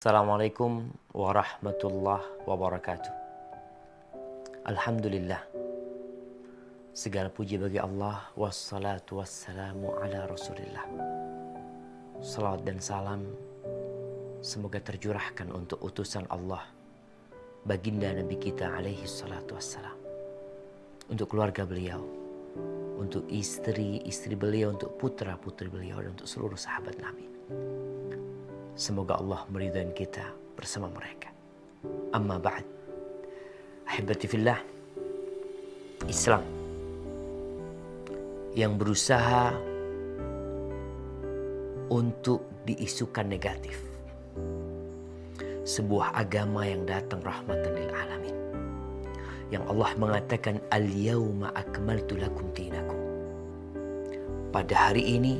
Assalamualaikum warahmatullahi wabarakatuh. Alhamdulillah, segala puji bagi Allah, wassalatu wassalamu ala rasulillah. Salawat dan salam semoga tercurahkan untuk utusan Allah, baginda Nabi kita alaihi salatu wassalam, untuk keluarga beliau, untuk istri-istri beliau, untuk putra-putri beliau, dan untuk seluruh sahabat Nabi. Semoga Allah meridhai kita bersama mereka. Amma ba'd. Ahibati fillah, Islam yang berusaha untuk diisukan negatif. Sebuah agama yang datang rahmatan lil alamin. Yang Allah mengatakan al-yauma akmaltu lakum dinakum. Pada hari ini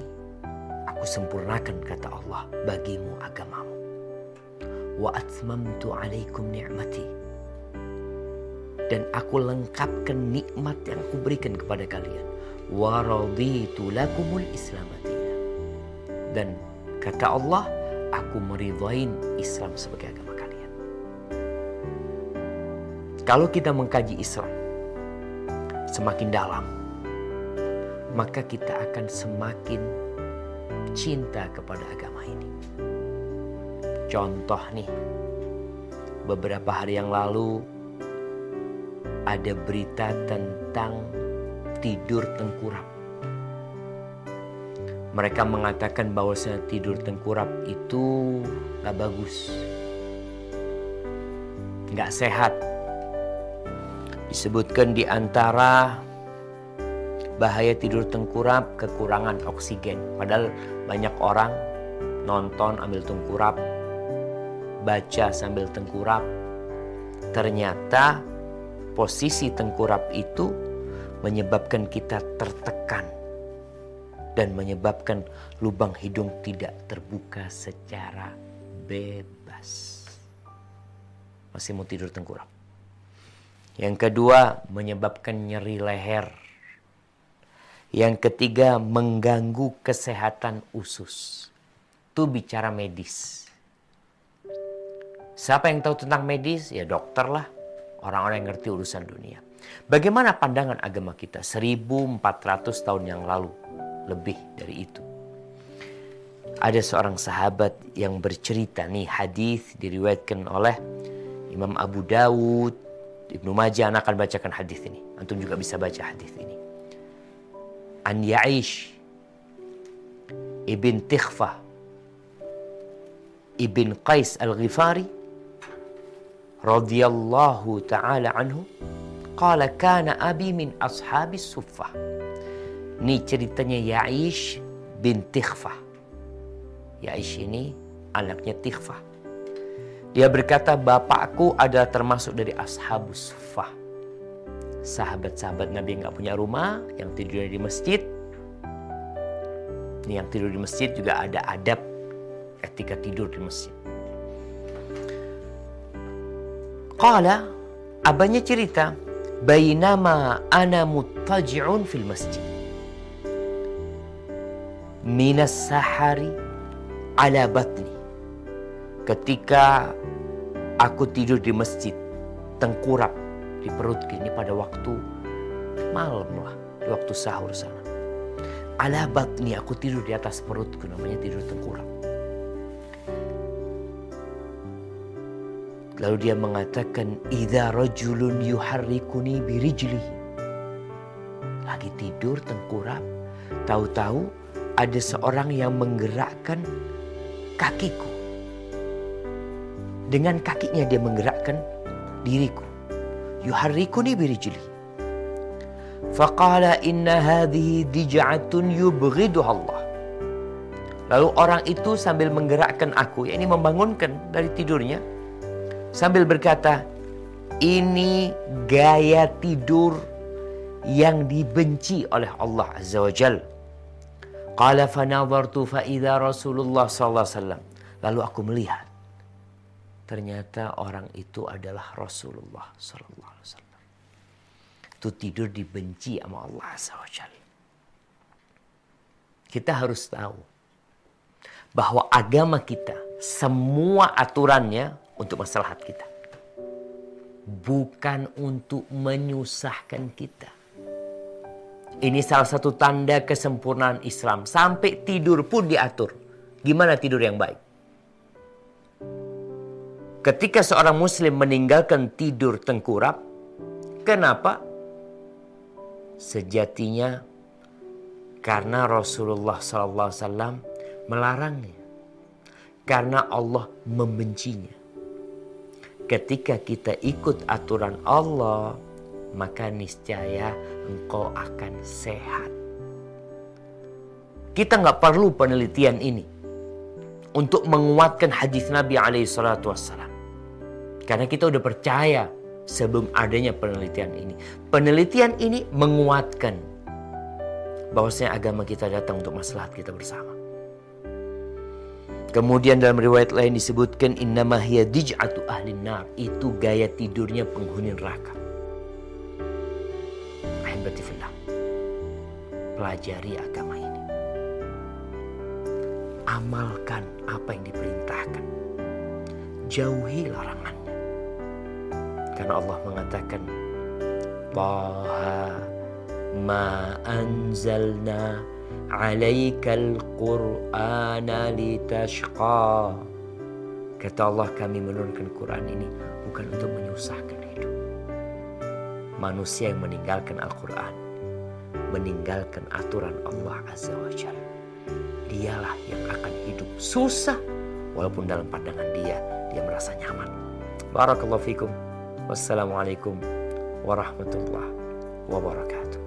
aku sempurnakan, kata Allah, bagimu agamamu. Wa atmamtu alaikum ni'mati. Dan aku lengkapkan nikmat yang aku berikan kepada kalian. Wa raditu lakumul Islam madina. Dan kata Allah, aku meridhain Islam sebagai agama kalian. Kalau kita mengkaji Islam semakin dalam, maka kita akan semakin cinta kepada agama ini. Contoh nih, beberapa hari yang lalu ada berita tentang tidur tengkurap. Mereka mengatakan bahwa tidur tengkurap itu gak bagus, gak sehat. Disebutkan di antara bahaya tidur tengkurap kekurangan oksigen. Padahal banyak orang nonton ambil tengkurap, baca sambil tengkurap. Ternyata posisi tengkurap itu menyebabkan kita tertekan dan menyebabkan lubang hidung tidak terbuka secara bebas. Masih mau tidur tengkurap. Yang kedua, menyebabkan nyeri leher. Yang ketiga, mengganggu kesehatan usus. Itu bicara medis. Siapa yang tahu tentang medis? Ya dokter lah. Orang-orang yang ngerti urusan dunia. Bagaimana pandangan agama kita 1400 tahun yang lalu? Lebih dari itu. Ada seorang sahabat yang bercerita, nih hadis diriwayatkan oleh Imam Abu Dawud, Ibnu Majah. Anak akan bacakan hadis ini. Antum juga bisa baca hadis ini. An Ya'ish ibn Tikhfah ibn Qais al-Ghifari radhiyallahu ta'ala anhu qala kana abi min ashabis suffah. Ini ceritanya Ya'ish bin Tikhfah. Ya'ish ini anaknya Tikhfah. Dia berkata, bapakku adalah termasuk dari ashabus suffah. Sahabat-sahabat Nabi yang gak punya rumah, yang tidur di masjid. Ini yang tidur di masjid juga ada adab ketika tidur di masjid. Qala, abahnya cerita, bainama ana muttaji'un fil masjid. Minas sahari ala batni. Ketika aku tidur di masjid, tengkurap di perut gini pada waktu malam lah, di waktu sahur sana. Ala batni, aku tidur di atas perutku, namanya tidur tengkurap. Lalu dia mengatakan, idza rajulun yuharrikuni birijlihi. Lagi tidur tengkurap, tahu-tahu ada seorang yang menggerakkan kakiku. Dengan kakinya dia menggerakkan diriku. Yuharrikuni birijli. Faqala inna hadhihi dij'atun yubghiduha Allah. Lalu orang itu sambil menggerakkan aku, yakni membangunkan dari tidurnya, sambil berkata, ini gaya tidur yang dibenci oleh Allah Azza wa Jalla. Qala fanadhartu fa idza Rasulullah sallallahu alaihi wasallam. Lalu aku melihat, ternyata orang itu adalah Rasulullah sallallahu alaihi wasallam. Itu tidur dibenci sama Allah Azza wa Jalla. kita harus tahu bahwa agama kita semua aturannya untuk maslahat kita. Bukan untuk menyusahkan kita. Ini salah satu tanda kesempurnaan Islam. Sampai tidur pun diatur. Gimana tidur yang baik? Ketika seorang muslim meninggalkan tidur tengkurap, kenapa? Sejatinya karena Rasulullah SAW melarangnya. Karena Allah membencinya. Ketika kita ikut aturan Allah, maka niscaya engkau akan sehat. Kita nggak perlu penelitian ini untuk menguatkan hadis Nabi SAW. Karena kita udah percaya sebelum adanya penelitian ini. Penelitian ini menguatkan bahwasanya agama kita datang untuk maslahat kita bersama. Kemudian dalam riwayat lain disebutkan innama hiya dij'atu ahlin nar. Itu gaya tidurnya penghuni neraka. Ahibati fillah. Pelajari agama ini. Amalkan apa yang diperintahkan. Jauhi larangannya. Karena Allah mengatakan Taha ma anzalna alaikal qur'ana litashqa. Kata Allah, kami menurunkan Quran ini bukan untuk menyusahkan hidup. Manusia yang meninggalkan Al-Quran, meninggalkan aturan Allah Azza wa Jalla, dialah yang akan hidup susah, walaupun dalam pandangan dia merasa nyaman. Barakallahu fikum. Wassalamualaikum warahmatullahi wabarakatuh.